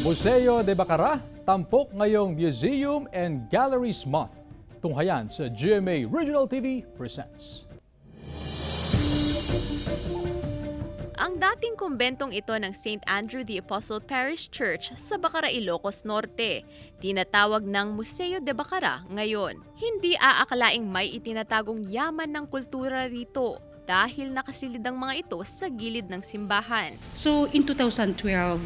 Museo de Bacara, tampok ngayong Museum and Galleries Month. Tunghayan sa GMA Regional TV presents. Ang dating kumbentong ito ng St. Andrew the Apostle Parish Church sa Bacara, Ilocos Norte, tinatawag ng Museo de Bacara ngayon. Hindi aakalaing may itinatagong yaman ng kultura rito dahil nakasilid ang mga ito sa gilid ng simbahan. So in 2012,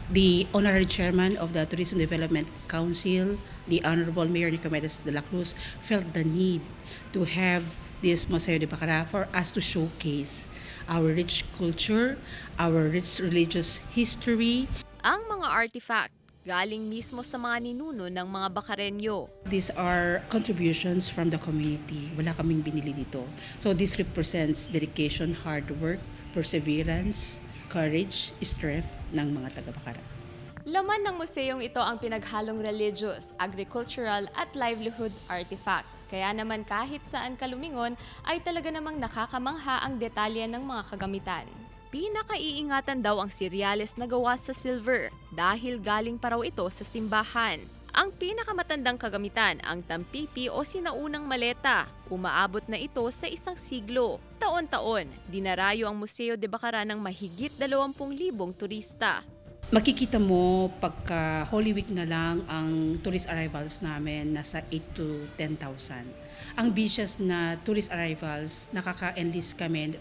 the Honorary Chairman of the Tourism Development Council, the Honorable Mayor Nicomedes de la Cruz, felt the need to have this Museo de Bacara for us to showcase our rich culture, our rich religious history. Ang mga artifact galing mismo sa mga ninuno ng mga Bacareño. These are contributions from the community. Wala kaming binili dito. So this represents dedication, hard work, perseverance, courage, strength ng mga taga-Bacara. Laman ng museong ito ang pinaghalong religious, agricultural at livelihood artifacts. Kaya naman kahit saan ka lumingon ay talaga namang nakakamangha ang detalye ng mga kagamitan. Pinakaiingatan daw ang seryales na gawa sa silver dahil galing pa raw ito sa simbahan. Ang pinakamatandang kagamitan, ang tampipi o sinaunang maleta. Umaabot na ito sa 1 siglo. Taon-taon, dinarayo ang Museo de Bacara ng mahigit 20,000 turista. Makikita mo pagka Holy Week na lang ang tourist arrivals namin nasa 8 to 10,000. Ang busiest na tourist arrivals nakaka-enlist kami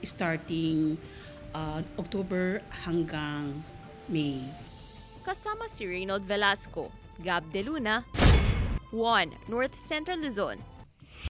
starting October hanggang May. Kasama si Reynold Velasco, Gab De Luna, 1 North Central Luzon,